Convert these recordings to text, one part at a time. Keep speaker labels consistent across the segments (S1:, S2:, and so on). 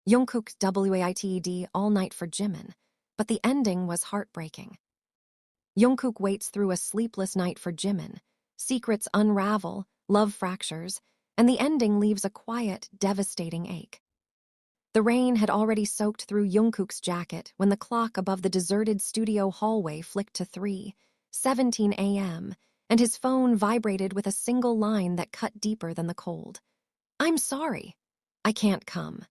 S1: Jungkook's WAITED all night for Jimin, but the ending was heartbreaking. Jungkook waits through a sleepless night for Jimin. Secrets unravel, love fractures, and the ending leaves a quiet, devastating ache. The rain had already soaked through Jungkook's jacket when the clock above the deserted studio hallway flicked to 3:17 a.m., and his phone vibrated with a single line that cut deeper than the cold. "I'm sorry. I can't come."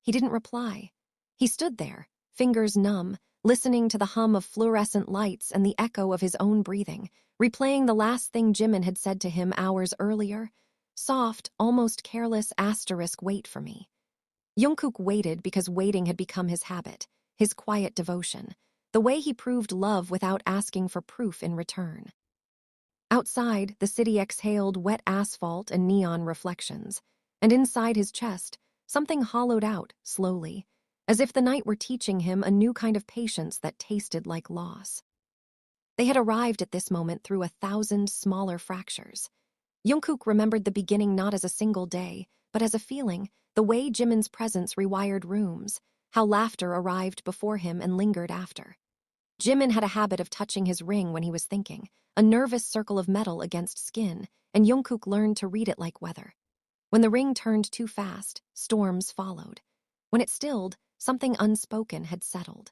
S1: He didn't reply. He stood there, fingers numb, listening to the hum of fluorescent lights and the echo of his own breathing, replaying the last thing Jimin had said to him hours earlier. Soft, almost careless asterisk, "Wait for me." Jungkook waited because waiting had become his habit, his quiet devotion, the way he proved love without asking for proof in return. Outside, the city exhaled wet asphalt and neon reflections, and inside his chest, something hollowed out, slowly, as if the night were teaching him a new kind of patience that tasted like loss. They had arrived at this moment through 1,000 smaller fractures. Jungkook remembered the beginning not as a single day, but as a feeling, the way Jimin's presence rewired rooms, how laughter arrived before him and lingered after. Jimin had a habit of touching his ring when he was thinking, a nervous circle of metal against skin, and Jungkook learned to read it like weather. When the ring turned too fast, storms followed. When it stilled, something unspoken had settled.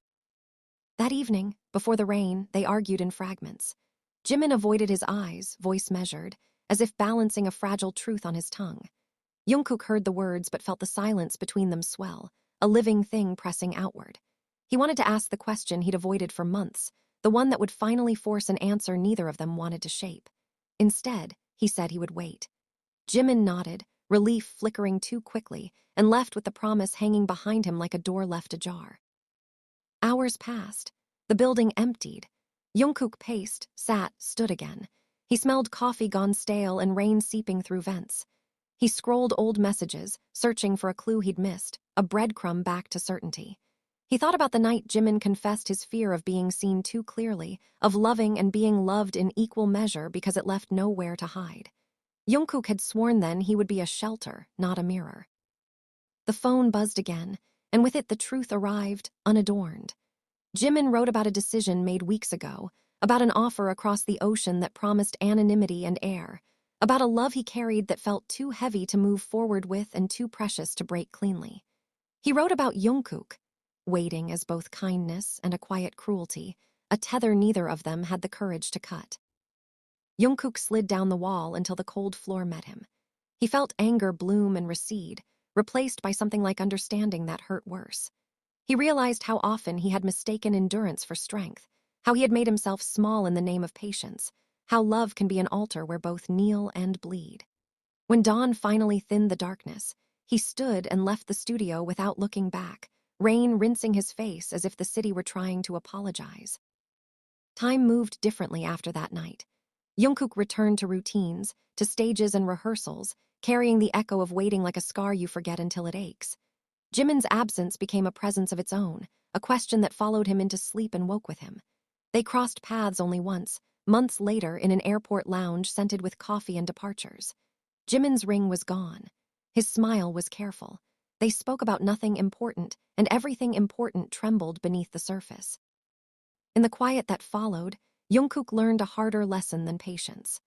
S1: That evening, before the rain, they argued in fragments. Jimin avoided his eyes, voice measured, as if balancing a fragile truth on his tongue. Jungkook heard the words but felt the silence between them swell, a living thing pressing outward. He wanted to ask the question he'd avoided for months, the one that would finally force an answer neither of them wanted to shape. Instead, he said he would wait. Jimin nodded, relief flickering too quickly, and left with the promise hanging behind him like a door left ajar. Hours passed. The building emptied. Jungkook paced, sat, stood again. He smelled coffee gone stale and rain seeping through vents. He scrolled old messages, searching for a clue he'd missed, a breadcrumb back to certainty. He thought about the night Jimin confessed his fear of being seen too clearly, of loving and being loved in equal measure because it left nowhere to hide. Jungkook had sworn then he would be a shelter, not a mirror. The phone buzzed again, and with it the truth arrived, unadorned. Jimin wrote about a decision made weeks ago, about an offer across the ocean that promised anonymity and air, about a love he carried that felt too heavy to move forward with and too precious to break cleanly. He wrote about Jungkook, waiting as both kindness and a quiet cruelty, a tether neither of them had the courage to cut. Jungkook slid down the wall until the cold floor met him. He felt anger bloom and recede, replaced by something like understanding that hurt worse. He realized how often he had mistaken endurance for strength, how he had made himself small in the name of patience, how love can be an altar where both kneel and bleed. When dawn finally thinned the darkness, he stood and left the studio without looking back, rain rinsing his face as if the city were trying to apologize. Time moved differently after that night. Jungkook returned to routines, to stages and rehearsals, carrying the echo of waiting like a scar you forget until it aches. Jimin's absence became a presence of its own, a question that followed him into sleep and woke with him. They crossed paths only once, months later in an airport lounge scented with coffee and departures. Jimin's ring was gone. His smile was careful. They spoke about nothing important, and everything important trembled beneath the surface. In the quiet that followed, Jungkook learned a harder lesson than patience.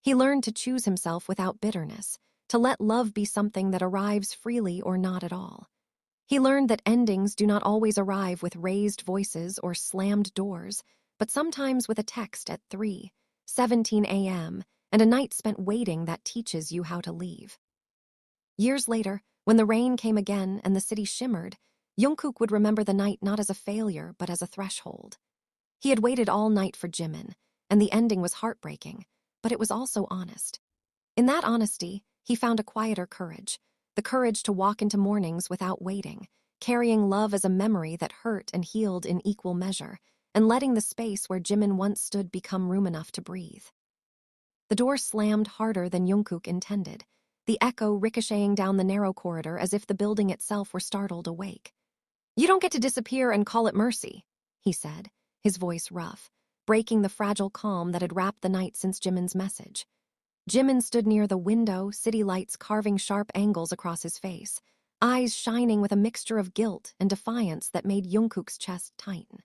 S1: He learned to choose himself without bitterness, to let love be something that arrives freely or not at all. He learned that endings do not always arrive with raised voices or slammed doors, but sometimes with a text at 3:17 a.m. and a night spent waiting that teaches you how to leave. Years later, when the rain came again and the city shimmered, Jungkook would remember the night not as a failure but as a threshold. He had waited all night for Jimin, and the ending was heartbreaking, but it was also honest. In that honesty, he found a quieter courage, the courage to walk into mornings without waiting, carrying love as a memory that hurt and healed in equal measure, and letting the space where Jimin once stood become room enough to breathe. The door slammed harder than Jungkook intended, the echo ricocheting down the narrow corridor as if the building itself were startled awake. "You don't get to disappear and call it mercy," he said, his voice rough, breaking the fragile calm that had wrapped the night since Jimin's message. Jimin stood near the window, city lights carving sharp angles across his face, eyes shining with a mixture of guilt and defiance that made Jungkook's chest tighten.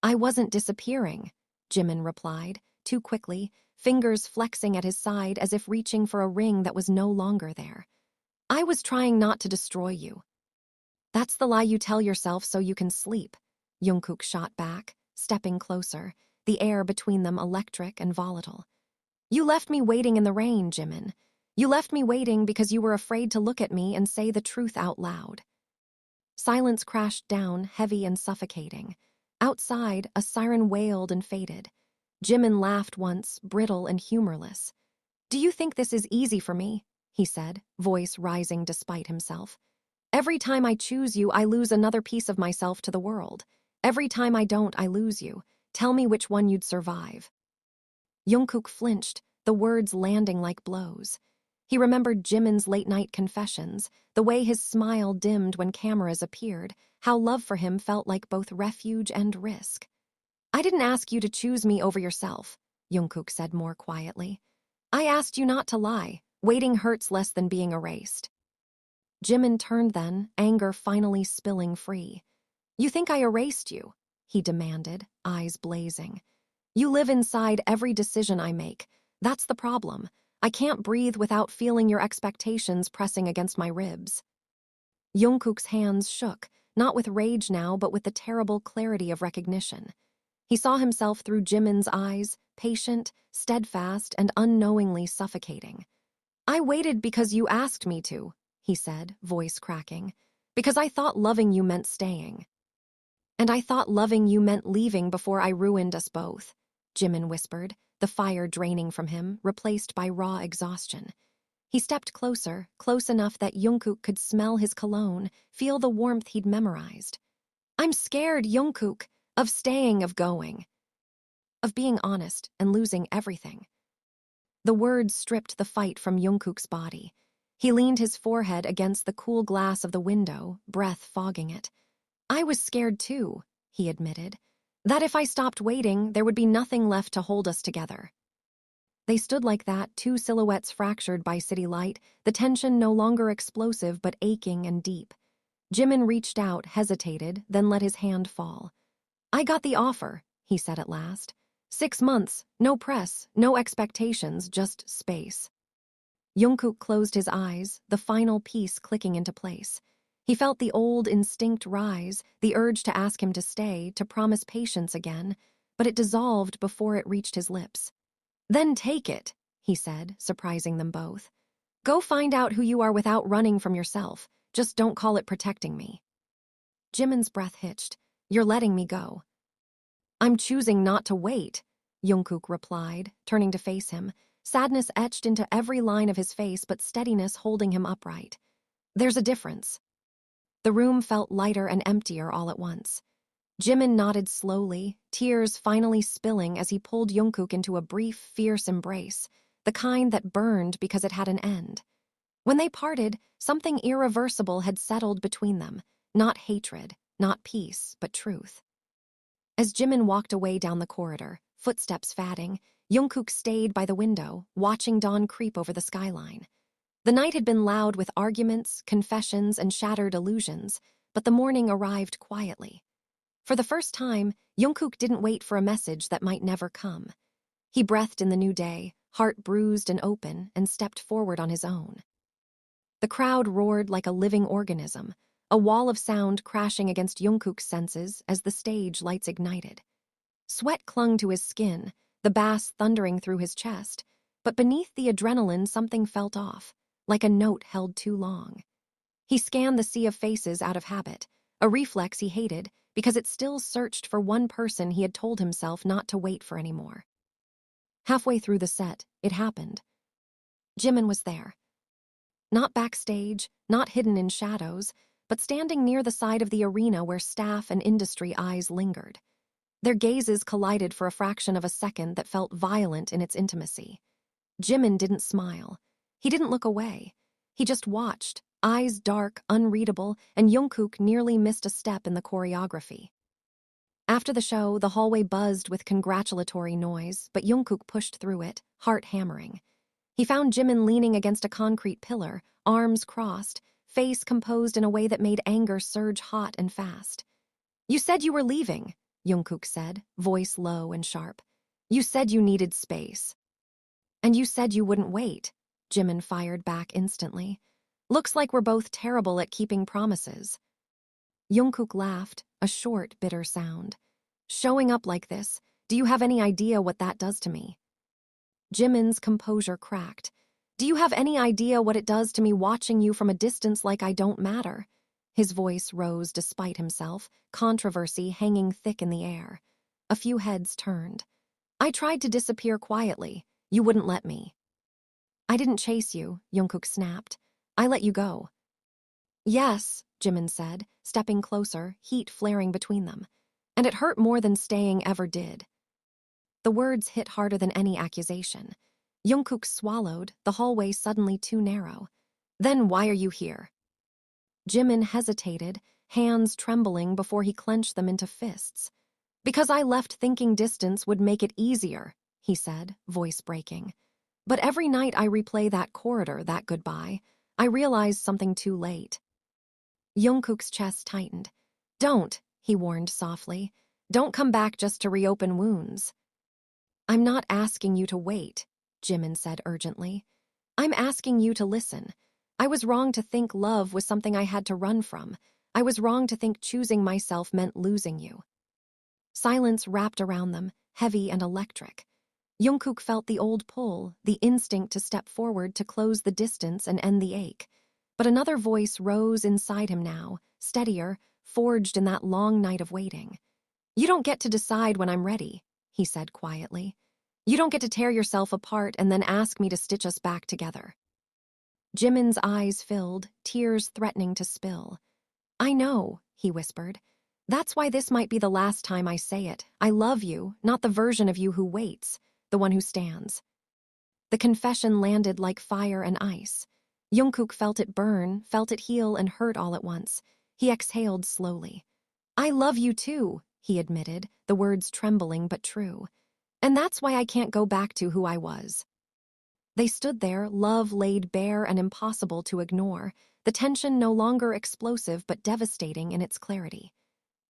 S1: "I wasn't disappearing," Jimin replied, too quickly, fingers flexing at his side as if reaching for a ring that was no longer there. "I was trying not to destroy you." "That's the lie you tell yourself so you can sleep," Jungkook shot back, stepping closer, the air between them electric and volatile. "You left me waiting in the rain, Jimin. You left me waiting because you were afraid to look at me and say the truth out loud." Silence crashed down, heavy and suffocating. Outside, a siren wailed and faded. Jimin laughed once, brittle and humorless. "Do you think this is easy for me?" he said, voice rising despite himself. "Every time I choose you, I lose another piece of myself to the world. Every time I don't, I lose you. Tell me which one you'd survive." Jungkook flinched, the words landing like blows. He remembered Jimin's late-night confessions, the way his smile dimmed when cameras appeared, how love for him felt like both refuge and risk. "I didn't ask you to choose me over yourself," Jungkook said more quietly. "I asked you not to lie. Waiting hurts less than being erased." Jimin turned then, anger finally spilling free. "You think I erased you?" he demanded, eyes blazing. "You live inside every decision I make. That's the problem. I can't breathe without feeling your expectations pressing against my ribs." Jungkook's hands shook, not with rage now, but with the terrible clarity of recognition. He saw himself through Jimin's eyes, patient, steadfast, and unknowingly suffocating. "I waited because you asked me to," he said, voice cracking. "Because I thought loving you meant staying. And I thought loving you meant leaving before I ruined us both," Jimin whispered, the fire draining from him, replaced by raw exhaustion. He stepped closer, close enough that Jungkook could smell his cologne, feel the warmth he'd memorized. "I'm scared, Jungkook, of staying, of going. Of being honest and losing everything." The words stripped the fight from Jungkook's body. He leaned his forehead against the cool glass of the window, breath fogging it. "I was scared too," he admitted. "That if I stopped waiting, there would be nothing left to hold us together." They stood like that, two silhouettes fractured by city light, the tension no longer explosive but aching and deep. Jimin reached out, hesitated, then let his hand fall. "I got the offer," he said at last. 6 months, no press, no expectations, just space." Jungkook closed his eyes, the final piece clicking into place. He felt the old instinct rise, the urge to ask him to stay, to promise patience again, but it dissolved before it reached his lips. "Then take it," he said, surprising them both. "Go find out who you are without running from yourself. Just don't call it protecting me." Jimin's breath hitched. "You're letting me go." "I'm choosing not to wait," Jungkook replied, turning to face him, sadness etched into every line of his face but steadiness holding him upright. "There's a difference." The room felt lighter and emptier all at once. Jimin nodded slowly, tears finally spilling as he pulled Jungkook into a brief, fierce embrace, the kind that burned because it had an end. When they parted, something irreversible had settled between them, not hatred, not peace, but truth. As Jimin walked away down the corridor, footsteps fading, Jungkook stayed by the window, watching dawn creep over the skyline. The night had been loud with arguments, confessions, and shattered illusions, but the morning arrived quietly. For the first time, Jungkook didn't wait for a message that might never come. He breathed in the new day, heart bruised and open, and stepped forward on his own. The crowd roared like a living organism, a wall of sound crashing against Jungkook's senses as the stage lights ignited. Sweat clung to his skin, the bass thundering through his chest, but beneath the adrenaline something felt off, like a note held too long. He scanned the sea of faces out of habit, a reflex he hated because it still searched for one person he had told himself not to wait for anymore. Halfway through the set, it happened. Jimin was there. Not backstage, not hidden in shadows, but standing near the side of the arena where staff and industry eyes lingered. Their gazes collided for a fraction of a second that felt violent in its intimacy. Jimin didn't smile. He didn't look away. He just watched, eyes dark, unreadable, and Jungkook nearly missed a step in the choreography. After the show, the hallway buzzed with congratulatory noise, but Jungkook pushed through it, heart hammering. He found Jimin leaning against a concrete pillar, arms crossed, face composed in a way that made anger surge hot and fast. "You said you were leaving," Jungkook said, voice low and sharp. "You said you needed space." "And you said you wouldn't wait," Jimin fired back instantly. "Looks like we're both terrible at keeping promises." Jungkook laughed, a short, bitter sound. "Showing up like this, do you have any idea what that does to me?" Jimin's composure cracked. "Do you have any idea what it does to me watching you from a distance like I don't matter?" His voice rose despite himself, controversy hanging thick in the air. A few heads turned. "I tried to disappear quietly. You wouldn't let me." "I didn't chase you," Jungkook snapped. "I let you go." "Yes," Jimin said, stepping closer, heat flaring between them. "And it hurt more than staying ever did." The words hit harder than any accusation. Jungkook swallowed, the hallway suddenly too narrow. "Then why are you here?" Jimin hesitated, hands trembling before he clenched them into fists. "Because I left thinking distance would make it easier," he said, voice breaking. "But every night I replay that corridor, that goodbye, I realize something too late." Jungkook's chest tightened. "Don't," he warned softly. "Don't come back just to reopen wounds." "I'm not asking you to wait," Jimin said urgently. "I'm asking you to listen. I was wrong to think love was something I had to run from. I was wrong to think choosing myself meant losing you." Silence wrapped around them, heavy and electric. Jungkook felt the old pull, the instinct to step forward to close the distance and end the ache. But another voice rose inside him now, steadier, forged in that long night of waiting. "You don't get to decide when I'm ready," he said quietly. "You don't get to tear yourself apart and then ask me to stitch us back together." Jimin's eyes filled, tears threatening to spill. "I know," he whispered. "That's why this might be the last time I say it. I love you, not the version of you who waits, the one who stands." The confession landed like fire and ice. Jungkook felt it burn, felt it heal and hurt all at once. He exhaled slowly. "I love you too," he admitted, the words trembling but true. "And that's why I can't go back to who I was." They stood there, love laid bare and impossible to ignore, the tension no longer explosive but devastating in its clarity.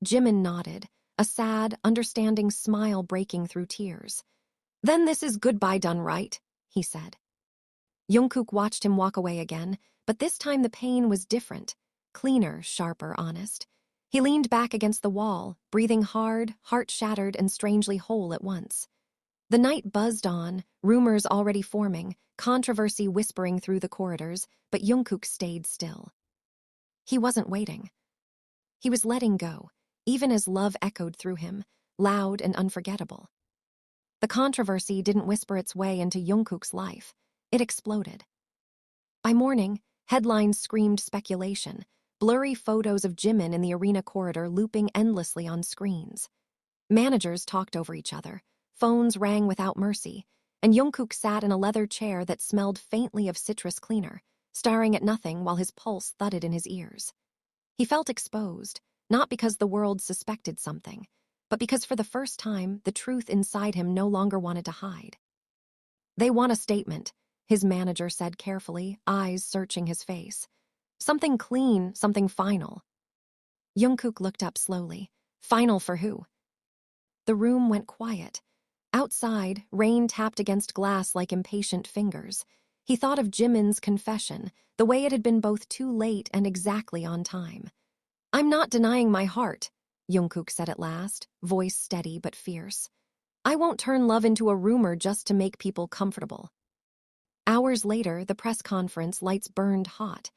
S1: Jimin nodded, a sad, understanding smile breaking through tears. "Then this is goodbye done right," he said. Jungkook watched him walk away again, but this time the pain was different, cleaner, sharper, honest. He leaned back against the wall, breathing hard, heart shattered and strangely whole at once. The night buzzed on, rumors already forming, controversy whispering through the corridors, but Jungkook stayed still. He wasn't waiting. He was letting go, even as love echoed through him, loud and unforgettable. The controversy didn't whisper its way into Jungkook's life. It exploded. By morning, headlines screamed speculation, blurry photos of Jimin in the arena corridor looping endlessly on screens. Managers talked over each other, phones rang without mercy, and Jungkook sat in a leather chair that smelled faintly of citrus cleaner, staring at nothing while his pulse thudded in his ears. He felt exposed, not because the world suspected something, but because for the first time, the truth inside him no longer wanted to hide. "They want a statement," his manager said carefully, eyes searching his face. "Something clean, something final." Jungkook looked up slowly. "Final for who?" The room went quiet. Outside, rain tapped against glass like impatient fingers. He thought of Jimin's confession, the way it had been both too late and exactly on time. "I'm not denying my heart," Jungkook said at last, voice steady but fierce. "I won't turn love into a rumor just to make people comfortable." Hours later, the press conference lights burned hot.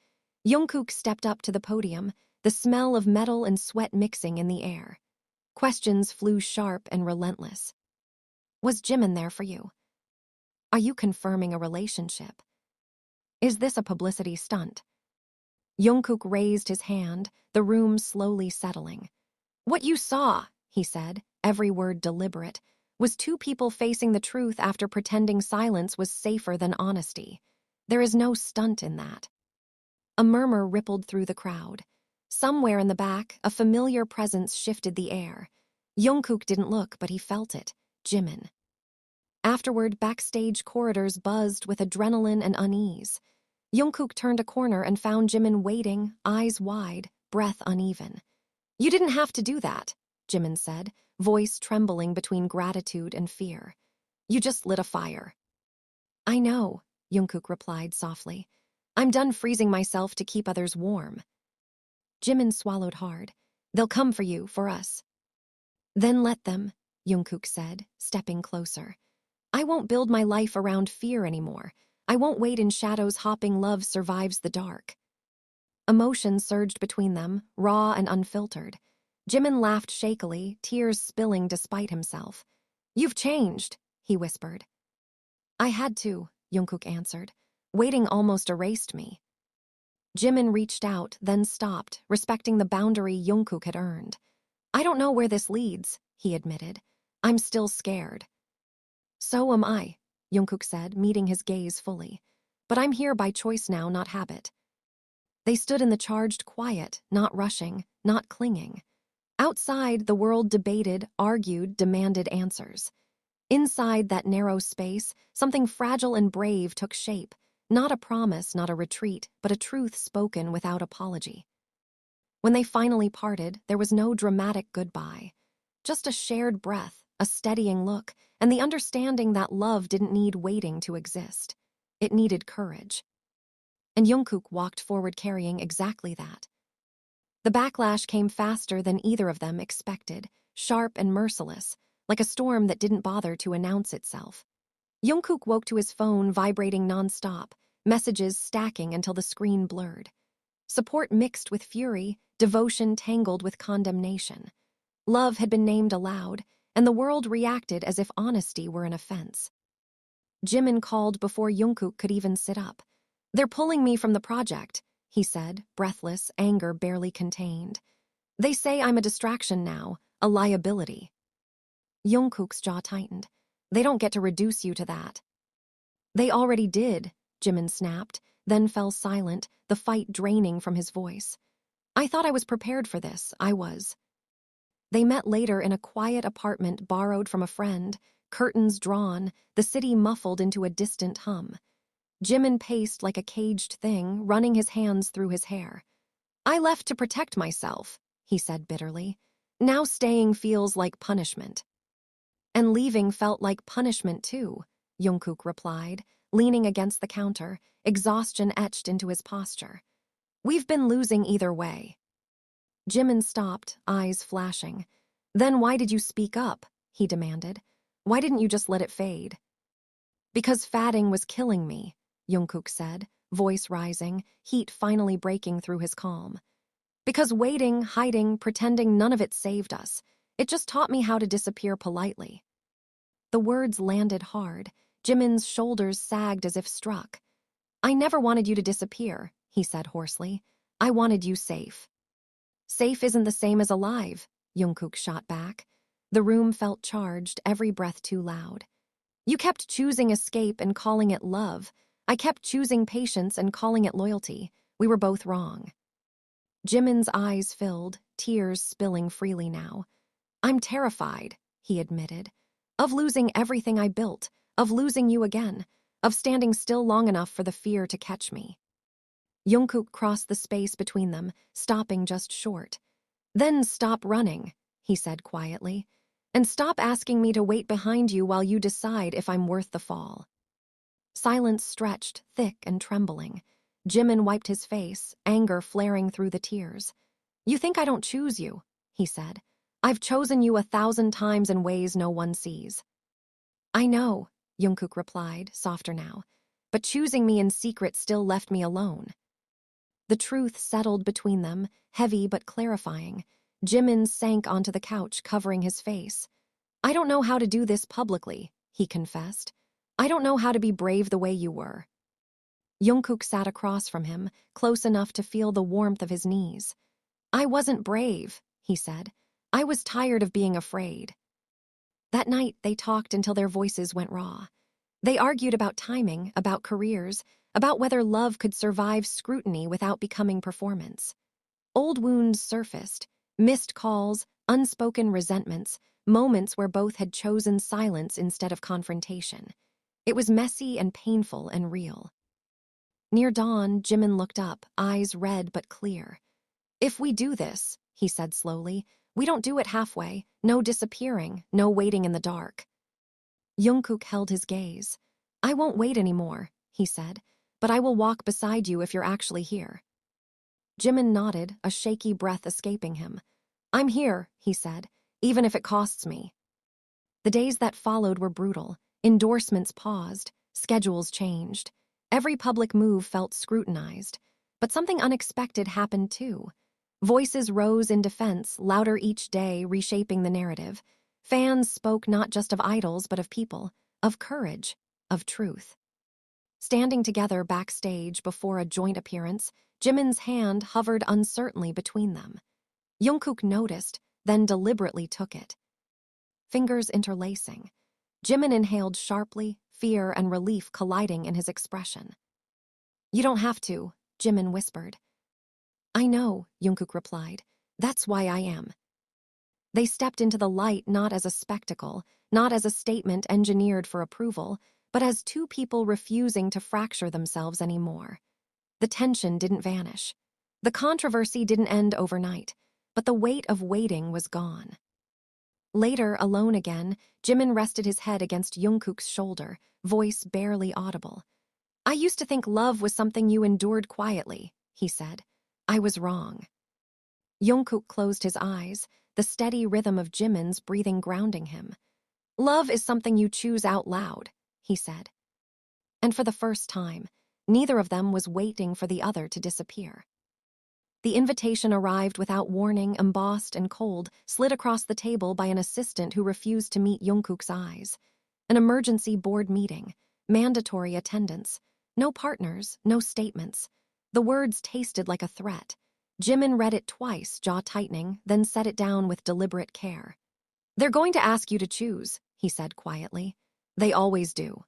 S1: Jungkook stepped up to the podium, the smell of metal and sweat mixing in the air. Questions flew sharp and relentless. "Was Jimin there for you? Are you confirming a relationship? Is this a publicity stunt?" Jungkook raised his hand, the room slowly settling. "What you saw," he said, every word deliberate, "was two people facing the truth after pretending silence was safer than honesty. There is no stunt in that." A murmur rippled through the crowd. Somewhere in the back, a familiar presence shifted the air. Jungkook didn't look, but he felt it. Jimin. Afterward, backstage corridors buzzed with adrenaline and unease. Jungkook turned a corner and found Jimin waiting, eyes wide, breath uneven. "You didn't have to do that," Jimin said, voice trembling between gratitude and fear. "You just lit a fire." "I know," Jungkook replied softly. "I'm done freezing myself to keep others warm." Jimin swallowed hard. "They'll come for you, for us." "Then let them," Jungkook said, stepping closer. "I won't build my life around fear anymore. I won't wait in shadows hoping love survives the dark." Emotion surged between them, raw and unfiltered. Jimin laughed shakily, tears spilling despite himself. "You've changed," he whispered. "I had to," Jungkook answered. "Waiting almost erased me." Jimin reached out, then stopped, respecting the boundary Jungkook had earned. "I don't know where this leads," he admitted. "I'm still scared." "So am I," Jungkook said, meeting his gaze fully. "But I'm here by choice now, not habit." They stood in the charged quiet, not rushing, not clinging. Outside, the world debated, argued, demanded answers. Inside that narrow space, something fragile and brave took shape. Not a promise, not a retreat, but a truth spoken without apology. When they finally parted, there was no dramatic goodbye. Just a shared breath, a steadying look, and the understanding that love didn't need waiting to exist. It needed courage. And Jungkook walked forward carrying exactly that. The backlash came faster than either of them expected, sharp and merciless, like a storm that didn't bother to announce itself. Jungkook woke to his phone vibrating nonstop, messages stacking until the screen blurred. Support mixed with fury, devotion tangled with condemnation. Love had been named aloud, and the world reacted as if honesty were an offense. Jimin called before Jungkook could even sit up. "They're pulling me from the project," he said, breathless, anger barely contained. "They say I'm a distraction now, a liability." Jungkook's jaw tightened. "They don't get to reduce you to that." "They already did," Jimin snapped, then fell silent, the fight draining from his voice. "I thought I was prepared for this, I was." They met later in a quiet apartment borrowed from a friend, curtains drawn, the city muffled into a distant hum. Jimin paced like a caged thing, running his hands through his hair. "I left to protect myself," he said bitterly. "Now staying feels like punishment." "And leaving felt like punishment too," Jungkook replied, leaning against the counter, exhaustion etched into his posture. "We've been losing either way." Jimin stopped, eyes flashing. "Then why did you speak up?" he demanded. "Why didn't you just let it fade?" "Because fatting was killing me," Jungkook said, voice rising, heat finally breaking through his calm. "Because waiting, hiding, pretending none of it saved us. It just taught me how to disappear politely." The words landed hard. Jimin's shoulders sagged as if struck. "I never wanted you to disappear," he said hoarsely. "I wanted you safe." "Safe isn't the same as alive," Jungkook shot back. The room felt charged, every breath too loud. "You kept choosing escape and calling it love. I kept choosing patience and calling it loyalty. We were both wrong." Jimin's eyes filled, tears spilling freely now. "I'm terrified," he admitted, "of losing everything I built, of losing you again, of standing still long enough for the fear to catch me." Jungkook crossed the space between them, stopping just short. "Then stop running," he said quietly, "and stop asking me to wait behind you while you decide if I'm worth the fall." Silence stretched, thick and trembling. Jimin wiped his face, anger flaring through the tears. "You think I don't choose you," he said. "I've chosen you 1,000 times in ways no one sees." "I know," Jungkook replied, softer now, "but choosing me in secret still left me alone." The truth settled between them, heavy but clarifying. Jimin sank onto the couch, covering his face. "I don't know how to do this publicly," he confessed. "I don't know how to be brave the way you were." Jungkook sat across from him, close enough to feel the warmth of his knees. "I wasn't brave," he said. "I was tired of being afraid." That night, they talked until their voices went raw. They argued about timing, about careers, about whether love could survive scrutiny without becoming performance. Old wounds surfaced, missed calls, unspoken resentments, moments where both had chosen silence instead of confrontation. It was messy and painful and real. Near dawn, Jimin looked up, eyes red but clear. "If we do this," he said slowly, "we don't do it halfway. No disappearing, no waiting in the dark." Jungkook held his gaze. "I won't wait anymore," he said, "but I will walk beside you if you're actually here." Jimin nodded, a shaky breath escaping him. "I'm here," he said, "even if it costs me." The days that followed were brutal. Endorsements paused, schedules changed. Every public move felt scrutinized. But something unexpected happened too. Voices rose in defense, louder each day, reshaping the narrative. Fans spoke not just of idols but of people, of courage, of truth. Standing together backstage before a joint appearance, Jimin's hand hovered uncertainly between them. Jungkook noticed, then deliberately took it. Fingers interlacing. Jimin inhaled sharply, fear and relief colliding in his expression. "You don't have to," Jimin whispered. "I know," Jungkook replied. "That's why I am." They stepped into the light not as a spectacle, not as a statement engineered for approval, but as two people refusing to fracture themselves anymore. The tension didn't vanish. The controversy didn't end overnight, but the weight of waiting was gone. Later, alone again, Jimin rested his head against Jungkook's shoulder, voice barely audible. "I used to think love was something you endured quietly," he said. "I was wrong." Jungkook closed his eyes, the steady rhythm of Jimin's breathing grounding him. "Love is something you choose out loud," he said. And for the first time, neither of them was waiting for the other to disappear. The invitation arrived without warning, embossed and cold, slid across the table by an assistant who refused to meet Jungkook's eyes. An emergency board meeting, mandatory attendance, no partners, no statements. The words tasted like a threat. Jimin read it twice, jaw tightening, then set it down with deliberate care. "They're going to ask you to choose," he said quietly. "They always do."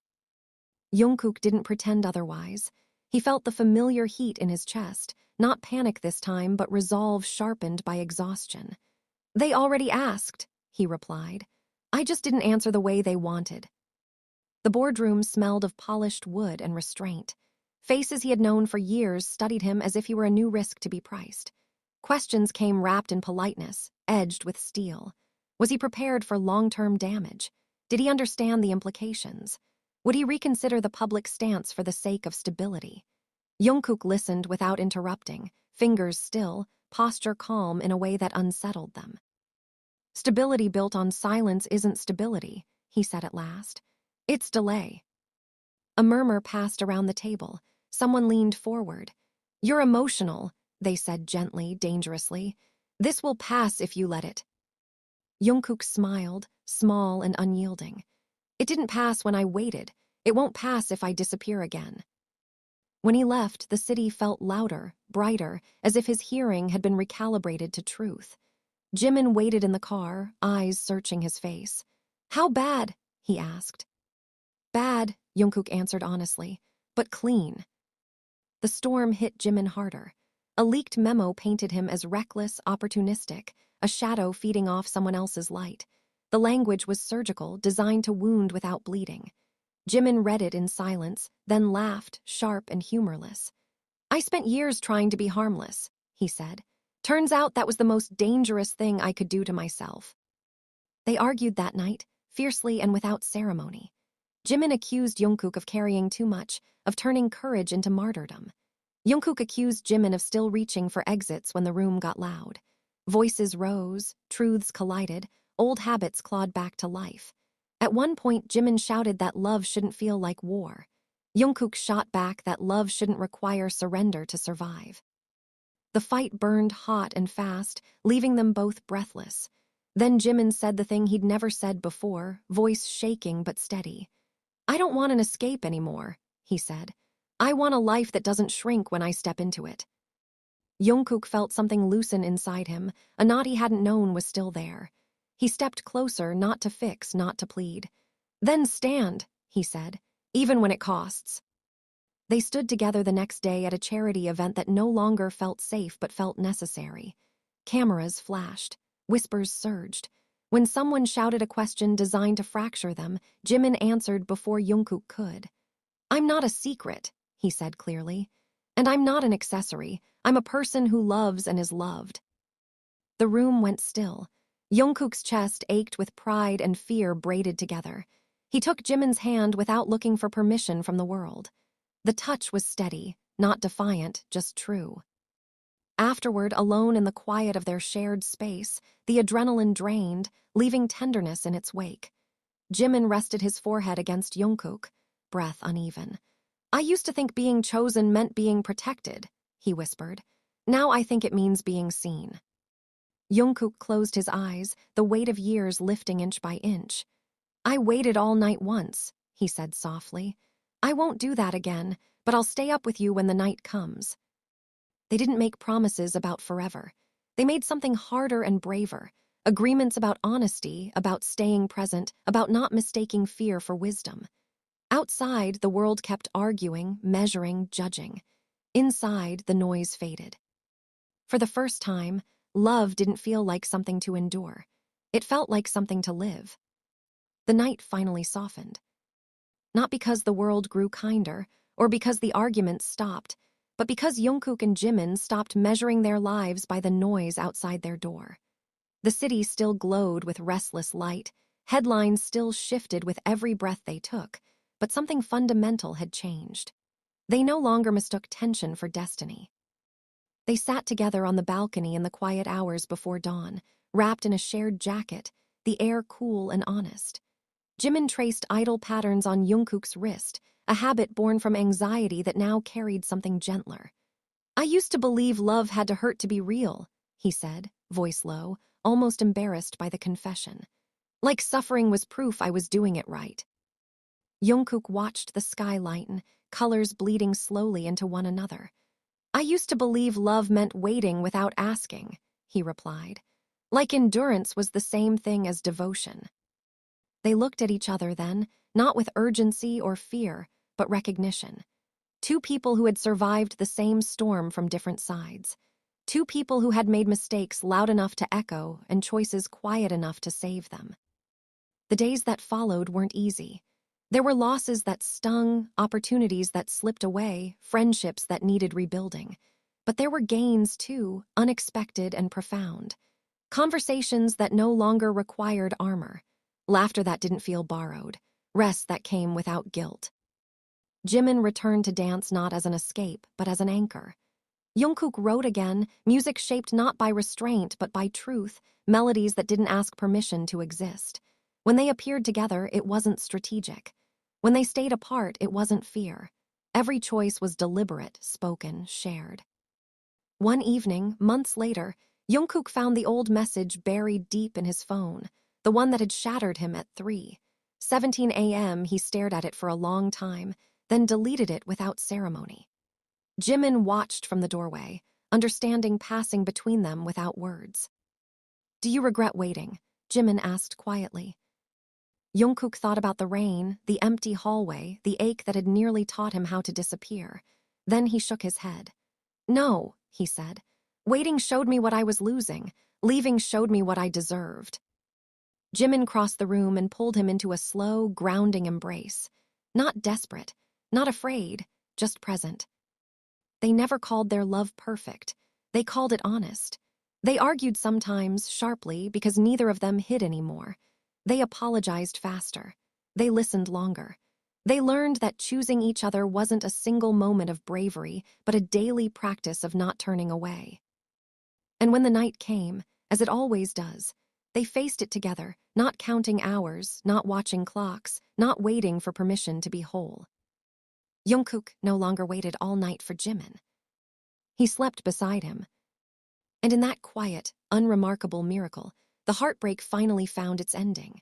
S1: Jungkook didn't pretend otherwise. He felt the familiar heat in his chest, not panic this time, but resolve sharpened by exhaustion. "They already asked," he replied. "I just didn't answer the way they wanted." The boardroom smelled of polished wood and restraint. Faces he had known for years studied him as if he were a new risk to be priced. Questions came wrapped in politeness, edged with steel. Was he prepared for long-term damage? Did he understand the implications? Would he reconsider the public stance for the sake of stability? Jungkook listened without interrupting, fingers still, posture calm in a way that unsettled them. "Stability built on silence isn't stability," he said at last. "It's delay." A murmur passed around the table. Someone leaned forward. "You're emotional," they said gently, dangerously. "This will pass if you let it." Jungkook smiled, small and unyielding. "It didn't pass when I waited. It won't pass if I disappear again." When he left, the city felt louder, brighter, as if his hearing had been recalibrated to truth. Jimin waited in the car, eyes searching his face. "How bad?" he asked. "Bad," Jungkook answered honestly, "but clean." The storm hit Jimin harder. A leaked memo painted him as reckless, opportunistic, a shadow feeding off someone else's light. The language was surgical, designed to wound without bleeding. Jimin read it in silence, then laughed, sharp and humorless. "I spent years trying to be harmless," he said. "Turns out that was the most dangerous thing I could do to myself." They argued that night, fiercely and without ceremony. Jimin accused Jungkook of carrying too much, of turning courage into martyrdom. Jungkook accused Jimin of still reaching for exits when the room got loud. Voices rose, truths collided, old habits clawed back to life. At one point, Jimin shouted that love shouldn't feel like war. Jungkook shot back that love shouldn't require surrender to survive. The fight burned hot and fast, leaving them both breathless. Then Jimin said the thing he'd never said before, voice shaking but steady. "I don't want an escape anymore," he said. "I want a life that doesn't shrink when I step into it." Jungkook felt something loosen inside him, a knot he hadn't known was still there. He stepped closer, not to fix, not to plead. "Then stand," he said, "even when it costs." They stood together the next day at a charity event that no longer felt safe but felt necessary. Cameras flashed. Whispers surged. When someone shouted a question designed to fracture them, Jimin answered before Jungkook could. "I'm not a secret," he said clearly. "And I'm not an accessory. I'm a person who loves and is loved." The room went still. Jungkook's chest ached with pride and fear braided together. He took Jimin's hand without looking for permission from the world. The touch was steady, not defiant, just true. Afterward, alone in the quiet of their shared space, the adrenaline drained, leaving tenderness in its wake. Jimin rested his forehead against Jungkook, breath uneven. "I used to think being chosen meant being protected," he whispered. "Now I think it means being seen." Jungkook closed his eyes, the weight of years lifting inch by inch. "I waited all night once," he said softly. "I won't do that again, but I'll stay up with you when the night comes." They didn't make promises about forever. They made something harder and braver. Agreements about honesty, about staying present, about not mistaking fear for wisdom. Outside, the world kept arguing, measuring, judging. Inside, the noise faded. For the first time, love didn't feel like something to endure. It felt like something to live. The night finally softened. Not because the world grew kinder, or because the arguments stopped, but because Jungkook and Jimin stopped measuring their lives by the noise outside their door. The city still glowed with restless light, headlines still shifted with every breath they took, but something fundamental had changed. They no longer mistook tension for destiny. They sat together on the balcony in the quiet hours before dawn, wrapped in a shared jacket, the air cool and honest. Jimin traced idle patterns on Jungkook's wrist, a habit born from anxiety that now carried something gentler. "I used to believe love had to hurt to be real," he said, voice low, almost embarrassed by the confession. "Like suffering was proof I was doing it right." Jungkook watched the sky lighten, colors bleeding slowly into one another. "I used to believe love meant waiting without asking," he replied. "Like endurance was the same thing as devotion." They looked at each other then, not with urgency or fear, but recognition. Two people who had survived the same storm from different sides. Two people who had made mistakes loud enough to echo and choices quiet enough to save them. The days that followed weren't easy. There were losses that stung, opportunities that slipped away, friendships that needed rebuilding. But there were gains, too, unexpected and profound. Conversations that no longer required armor. Laughter that didn't feel borrowed. Rest that came without guilt. Jimin returned to dance not as an escape, but as an anchor. Jungkook wrote again, music shaped not by restraint, but by truth, melodies that didn't ask permission to exist. When they appeared together, it wasn't strategic. When they stayed apart, it wasn't fear. Every choice was deliberate, spoken, shared. One evening, months later, Jungkook found the old message buried deep in his phone, the one that had shattered him at 3:17 a.m. He stared at it for a long time, then deleted it without ceremony. Jimin watched from the doorway, understanding passing between them without words. "Do you regret waiting?" Jimin asked quietly. Jungkook thought about the rain, the empty hallway, the ache that had nearly taught him how to disappear. Then he shook his head. "No," he said. "Waiting showed me what I was losing. Leaving showed me what I deserved." Jimin crossed the room and pulled him into a slow, grounding embrace. Not desperate, not afraid, just present. They never called their love perfect. They called it honest. They argued sometimes, sharply, because neither of them hid anymore. They apologized faster. They listened longer. They learned that choosing each other wasn't a single moment of bravery, but a daily practice of not turning away. And when the night came, as it always does, they faced it together, not counting hours, not watching clocks, not waiting for permission to be whole. Jungkook no longer waited all night for Jimin. He slept beside him. And in that quiet, unremarkable miracle, the heartbreak finally found its ending.